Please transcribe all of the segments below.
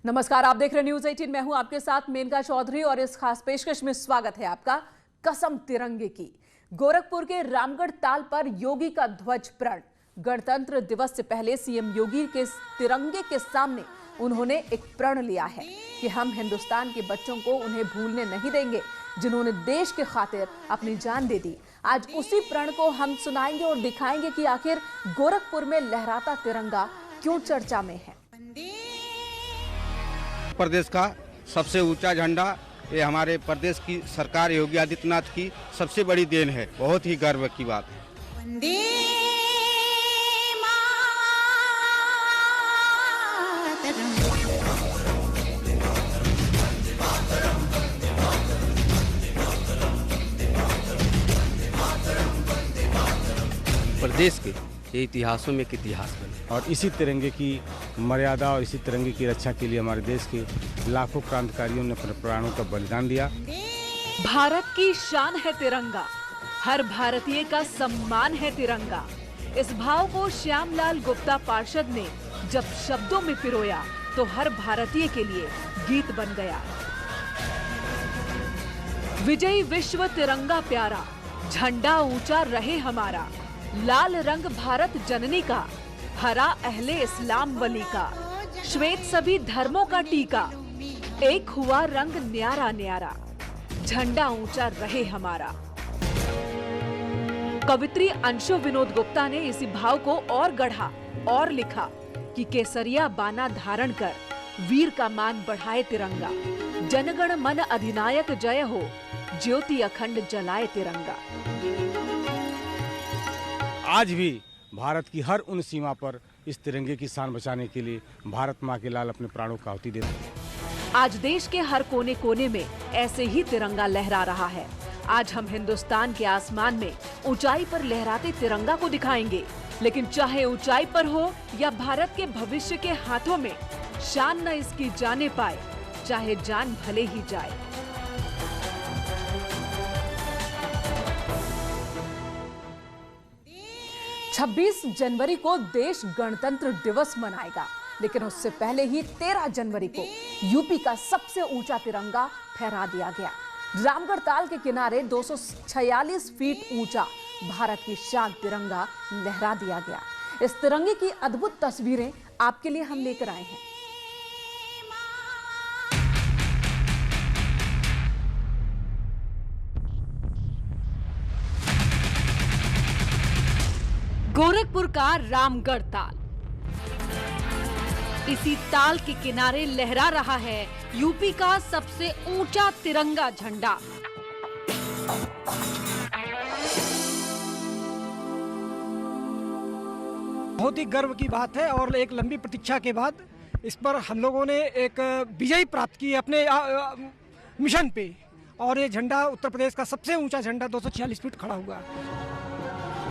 नमस्कार, आप देख रहे न्यूज 18। मैं हूं आपके साथ मेनका चौधरी और इस खास पेशकश में स्वागत है आपका। कसम तिरंगे की। गोरखपुर के रामगढ़ ताल पर योगी का ध्वज प्रण। गणतंत्र दिवस से पहले सीएम योगी के तिरंगे के सामने उन्होंने एक प्रण लिया है कि हम हिंदुस्तान के बच्चों को उन्हें भूलने नहीं देंगे जिन्होंने देश के खातिर अपनी जान दे दी। आज उसी प्रण को हम सुनाएंगे और दिखाएंगे कि आखिर गोरखपुर में लहराता तिरंगा क्यों चर्चा में है। प्रदेश का सबसे ऊंचा झंडा, ये हमारे प्रदेश की सरकार योगी आदित्यनाथ की सबसे बड़ी देन है। बहुत ही गर्व की बात है। प्रदेश के ये इतिहासों में एक इतिहास बने और इसी तिरंगे की मर्यादा और इसी तिरंगे की रक्षा के लिए हमारे देश के लाखों क्रांतिकारियों ने अपने प्राणों का बलिदान दिया। भारत की शान है तिरंगा, हर भारतीय का सम्मान है तिरंगा। इस भाव को श्यामलाल गुप्ता पार्षद ने जब शब्दों में पिरोया तो हर भारतीय के लिए गीत बन गया। विजयी विश्व तिरंगा प्यारा, झंडा ऊंचा रहे हमारा। लाल रंग भारत जननी का, हरा अहले इस्लाम वली का। श्वेत सभी धर्मों का टीका, एक हुआ रंग न्यारा न्यारा। झंडा ऊंचा रहे हमारा। कवित्री अंशु विनोद गुप्ता ने इसी भाव को और गढ़ा और लिखा कि केसरिया बाना धारण कर वीर का मान बढ़ाए तिरंगा। जनगण मन अधिनायक जय हो, ज्योति अखंड जलाए तिरंगा। आज भी भारत की हर उन सीमा पर इस तिरंगे की शान बचाने के लिए भारत माँ के लाल अपने प्राणों का आहुति देते हैं। आज देश के हर कोने कोने में ऐसे ही तिरंगा लहरा रहा है। आज हम हिंदुस्तान के आसमान में ऊंचाई पर लहराते तिरंगा को दिखाएंगे, लेकिन चाहे ऊंचाई पर हो या भारत के भविष्य के हाथों में, शान न इसकी जाने पाए, चाहे जान भले ही जाए। छब्बीस जनवरी को देश गणतंत्र दिवस मनाएगा, लेकिन उससे पहले ही 13 जनवरी को यूपी का सबसे ऊंचा तिरंगा फहरा दिया गया। रामगढ़ ताल के किनारे 246 फीट ऊंचा भारत की शान तिरंगा लहरा दिया गया। इस तिरंगे की अद्भुत तस्वीरें आपके लिए हम लेकर आए हैं। गोरखपुर का रामगढ़ ताल। इसी ताल के किनारे लहरा रहा है यूपी का सबसे ऊंचा तिरंगा झंडा। बहुत ही गर्व की बात है और एक लंबी प्रतीक्षा के बाद इस पर हम लोगों ने एक विजय प्राप्त की अपने मिशन पे, और ये झंडा उत्तर प्रदेश का सबसे ऊंचा झंडा 246 फीट खड़ा हुआ है।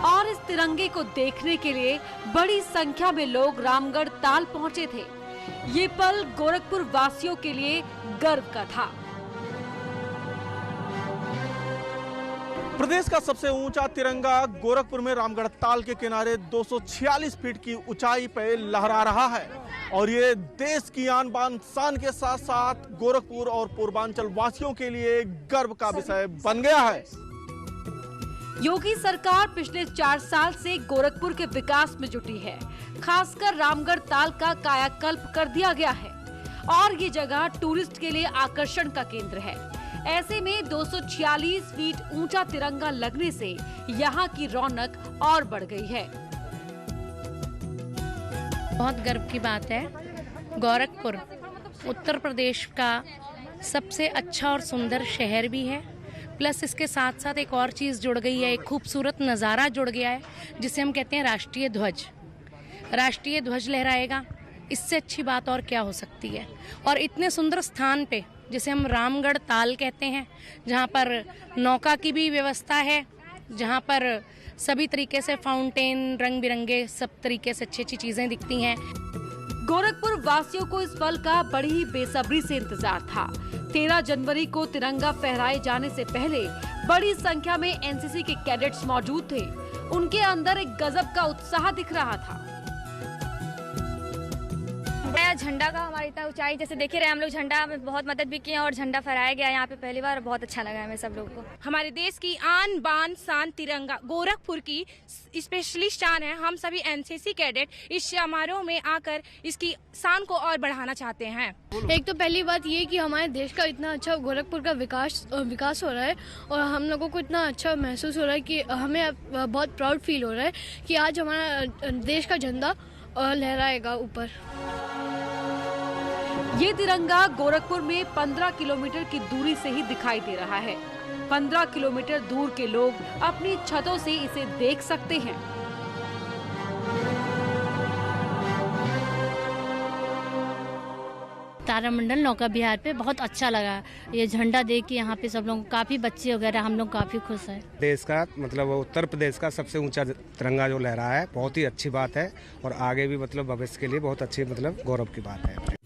और इस तिरंगे को देखने के लिए बड़ी संख्या में लोग रामगढ़ ताल पहुंचे थे। ये पल गोरखपुर वासियों के लिए गर्व का था। प्रदेश का सबसे ऊंचा तिरंगा गोरखपुर में रामगढ़ ताल के किनारे 246 फीट की ऊंचाई पे लहरा रहा है, और ये देश की आन बान शान के साथ साथ गोरखपुर और पूर्वांचल वासियों के लिए गर्व का विषय बन गया है। योगी सरकार पिछले 4 साल से गोरखपुर के विकास में जुटी है। खासकर रामगढ़ ताल का कायाकल्प कर दिया गया है और ये जगह टूरिस्ट के लिए आकर्षण का केंद्र है। ऐसे में 246 फीट ऊंचा तिरंगा लगने से यहाँ की रौनक और बढ़ गई है। बहुत गर्व की बात है। गोरखपुर उत्तर प्रदेश का सबसे अच्छा और सुंदर शहर भी है, प्लस इसके साथ साथ एक और चीज़ जुड़ गई है, एक खूबसूरत नज़ारा जुड़ गया है जिसे हम कहते हैं राष्ट्रीय ध्वज। राष्ट्रीय ध्वज लहराएगा, इससे अच्छी बात और क्या हो सकती है। और इतने सुंदर स्थान पे जिसे हम रामगढ़ ताल कहते हैं, जहाँ पर नौका की भी व्यवस्था है, जहाँ पर सभी तरीके से फाउंटेन, रंग बिरंगे सब तरीके से अच्छी अच्छी चीज़ें दिखती हैं। गोरखपुर वासियों को इस पल का बड़ी ही बेसब्री से इंतजार था। 13 जनवरी को तिरंगा फहराए जाने से पहले बड़ी संख्या में एनसीसी के कैडेट्स मौजूद थे। उनके अंदर एक गजब का उत्साह दिख रहा था। हमारा झंडा का हमारी इतना ऊंचाई, जैसे देख ही रहे हम लोग, झंडा में बहुत मदद भी किए और झंडा फहराया गया यहाँ पे पहली बार, बहुत अच्छा लगा हमें सब लोगों को। हमारे देश की आन बान शान तिरंगा गोरखपुर की स्पेशली शान है। हम सभी एनसीसी कैडेट इस समारोह में आकर इसकी शान को और बढ़ाना चाहते हैं। एक तो पहली बात ये कि हमारे देश का इतना अच्छा गोरखपुर का विकास हो रहा है और हम लोगों को इतना अच्छा महसूस हो रहा है कि हमें बहुत प्राउड फील हो रहा है कि आज हमारा देश का झंडा लहराएगा ऊपर। ये तिरंगा गोरखपुर में 15 किलोमीटर की दूरी से ही दिखाई दे रहा है। 15 किलोमीटर दूर के लोग अपनी छतों से इसे देख सकते हैं। तारामंडल नौका विहार पे बहुत अच्छा लगा ये झंडा देख के। यहाँ पे सब लोग, काफी बच्चे वगैरह, हम लोग काफी खुश हैं। देश का मतलब उत्तर प्रदेश का सबसे ऊंचा तिरंगा जो लहरा है, बहुत ही अच्छी बात है और आगे भी मतलब भविष्य के लिए बहुत अच्छी मतलब गौरव की बात है।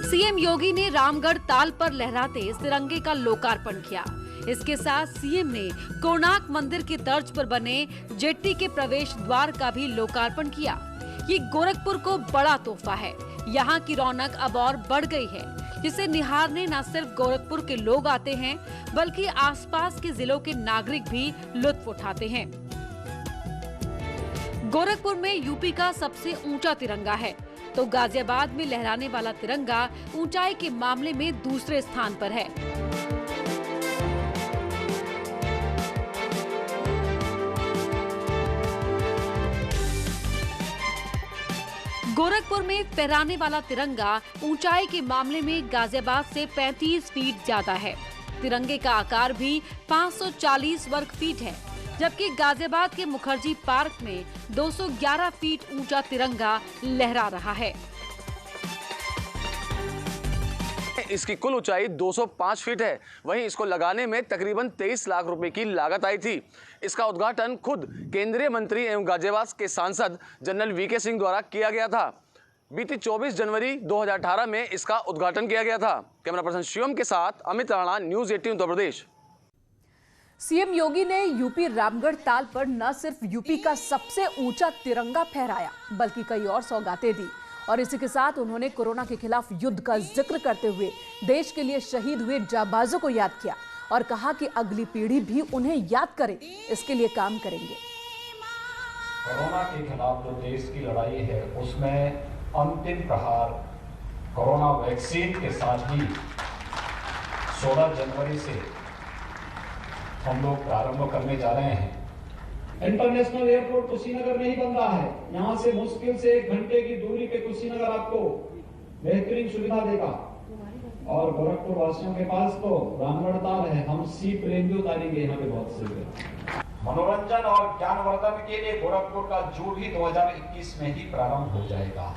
सीएम योगी ने रामगढ़ ताल पर लहराते इस तिरंगे का लोकार्पण किया। इसके साथ सीएम ने कोणार्क मंदिर की तर्ज पर बने जेट्टी के प्रवेश द्वार का भी लोकार्पण किया। ये गोरखपुर को बड़ा तोहफा है। यहाँ की रौनक अब और बढ़ गई है, जिसे निहारने न सिर्फ गोरखपुर के लोग आते हैं बल्कि आसपास के जिलों के नागरिक भी लुत्फ उठाते हैं। गोरखपुर में यूपी का सबसे ऊंचा तिरंगा है, तो गाजियाबाद में लहराने वाला तिरंगा ऊंचाई के मामले में दूसरे स्थान पर है। गोरखपुर में फहराने वाला तिरंगा ऊंचाई के मामले में गाजियाबाद से 35 फीट ज्यादा है। तिरंगे का आकार भी 540 वर्ग फीट है, जबकि गाजियाबाद के मुखर्जी पार्क में 211 फीट ऊंचा तिरंगा लहरा रहा है। इसकी कुल ऊंचाई 205 फीट है। वहीं इसको लगाने में तकरीबन 23 लाख रुपए की लागत आई थी। इसका उद्घाटन खुद केंद्रीय मंत्री एवं गाजियाबाद के सांसद जनरल वीके सिंह द्वारा किया गया था। बीती 24 जनवरी 2018 में इसका उद्घाटन किया गया था। कैमरा पर्सन शिवम के साथ अमित राणा, न्यूज़ 18 उत्तर प्रदेश। सीएम योगी ने यूपी रामगढ़ ताल पर न सिर्फ यूपी का सबसे ऊंचा तिरंगा फहराया बल्कि कई और सौगातें दी। और इसी के साथ उन्होंने कोरोना के खिलाफ युद्ध का जिक्र करते हुए देश के लिए शहीद हुए जाबाजों को याद किया और कहा कि अगली पीढ़ी भी उन्हें याद करे, इसके लिए काम करेंगे। कोरोना के खिलाफ जो देश की लड़ाई है उसमें अंतिम प्रहार कोरोना वैक्सीन के साथ ही 16 जनवरी से हम लोग प्रारंभ करने जा रहे हैं। इंटरनेशनल एयरपोर्ट कुशीनगर में ही बन रहा है। यहाँ से मुश्किल से 1 घंटे की दूरी पे कुशीनगर आपको बेहतरीन सुविधा देगा। और गोरखपुर वासियों के पास तो रामगढ़ ताल है, हम सी प्लेन भी उतारेंगे यहाँ पे बहुत से। मनोरंजन और ज्ञानवर्धन के लिए गोरखपुर का जू भी 2021 में ही प्रारंभ हो जाएगा।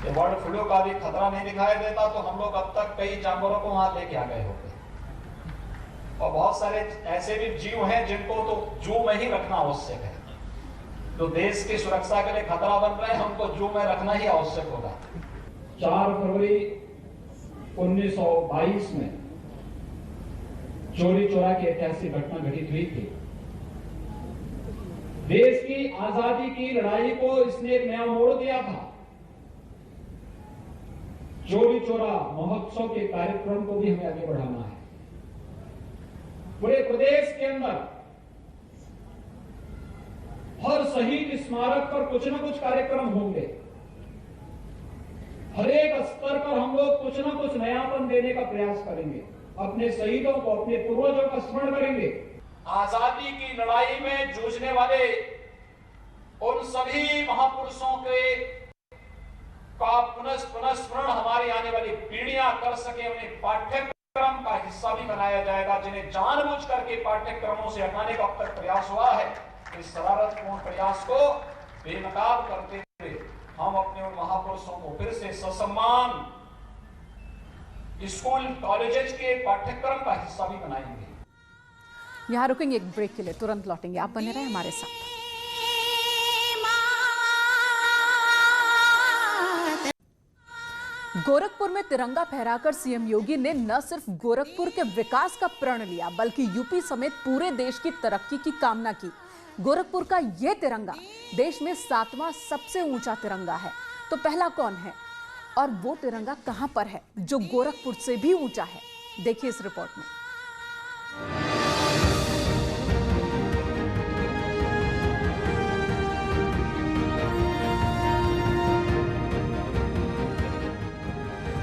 ये बर्ड फ्लू का भी खतरा नहीं दिखाई देता तो हम लोग अब तक कई जानवरों को वहां लेके आ गए होते। और बहुत सारे ऐसे भी जीव हैं जिनको तो जू में ही रखना आवश्यक है। तो देश की सुरक्षा के लिए खतरा बन रहे हैं, हमको जू में रखना ही आवश्यक होगा। 4 फरवरी 1922 में चोरी चोरा की ऐतिहासिक घटना घटित हुई थी। देश की आजादी की लड़ाई को इसने एक नया मोड़ दिया था। चोरी चोरा महोत्सव के कार्यक्रम को भी हमें आगे बढ़ाना है। पूरे प्रदेश के अंदर हर शहीद स्मारक पर कुछ न कुछ कार्यक्रम होंगे। हर एक स्तर पर हम लोग कुछ न कुछ नयापन देने का प्रयास करेंगे। अपने शहीदों को, अपने पूर्वजों का स्मरण करेंगे। आजादी की लड़ाई में जूझने वाले उन सभी महापुरुषों के का पुनः स्मरण हमारी आने वाली पीढ़ियां कर सके। उन्हें पाठ्यक्रम का हिस्सा भी बनाया जाएगा। जिन्हें जानबूझ करके पाठ्यक्रमों से हटाने का अब तक प्रयास हुआ है, इस शरारतपूर्ण प्रयास को बेनकाब करते हुए हम अपने उन महापुरुषों को फिर से ससम्मान स्कूल कॉलेजेस के पाठ्यक्रम का हिस्सा भी बनाएंगे। यहाँ रुकेंगे एक ब्रेक के लिए, तुरंत लौटेंगे। आप बने रहे हमारे साथ। गोरखपुर में तिरंगा फहराकर सीएम योगी ने न सिर्फ गोरखपुर के विकास का प्रण लिया बल्कि यूपी समेत पूरे देश की तरक्की की कामना की। गोरखपुर का यह तिरंगा देश में 7वां सबसे ऊंचा तिरंगा है। तो पहला कौन है और वो तिरंगा कहां पर है जो गोरखपुर से भी ऊंचा है? देखिए इस रिपोर्ट में।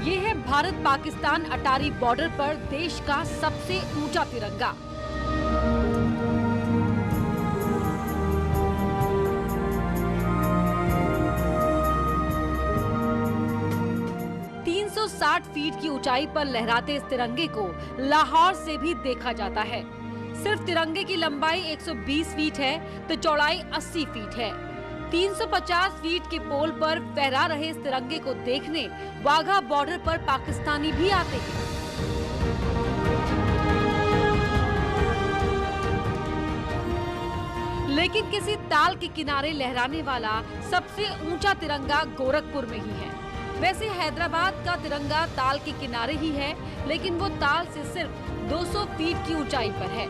ये है भारत पाकिस्तान अटारी बॉर्डर पर देश का सबसे ऊंचा तिरंगा। फीट की ऊंचाई पर लहराते इस तिरंगे को लाहौर से भी देखा जाता है। सिर्फ तिरंगे की लंबाई 120 फीट है तो चौड़ाई 80 फीट है। 350 फीट के पोल पर फहरा रहे इस तिरंगे को देखने वाघा बॉर्डर पर पाकिस्तानी भी आते हैं। लेकिन किसी ताल के किनारे लहराने वाला सबसे ऊंचा तिरंगा गोरखपुर में ही है। वैसे हैदराबाद का तिरंगा ताल के किनारे ही है, लेकिन वो ताल से सिर्फ 200 फीट की ऊंचाई पर है।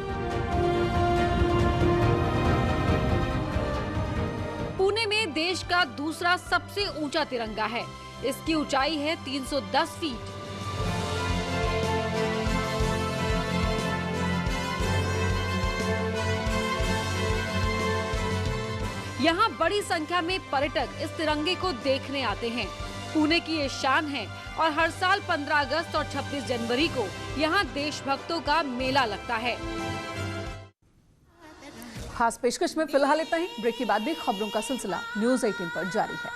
पुणे में देश का दूसरा सबसे ऊंचा तिरंगा है। इसकी ऊंचाई है 310 फीट। यहाँ बड़ी संख्या में पर्यटक इस तिरंगे को देखने आते हैं। पुणे की ये शान है और हर साल 15 अगस्त और 26 जनवरी को यहाँ देशभक्तों का मेला लगता है। खास पेशकश में फिलहाल इतना ही। ब्रेक के बाद भी खबरों का सिलसिला न्यूज़ 18 पर जारी है।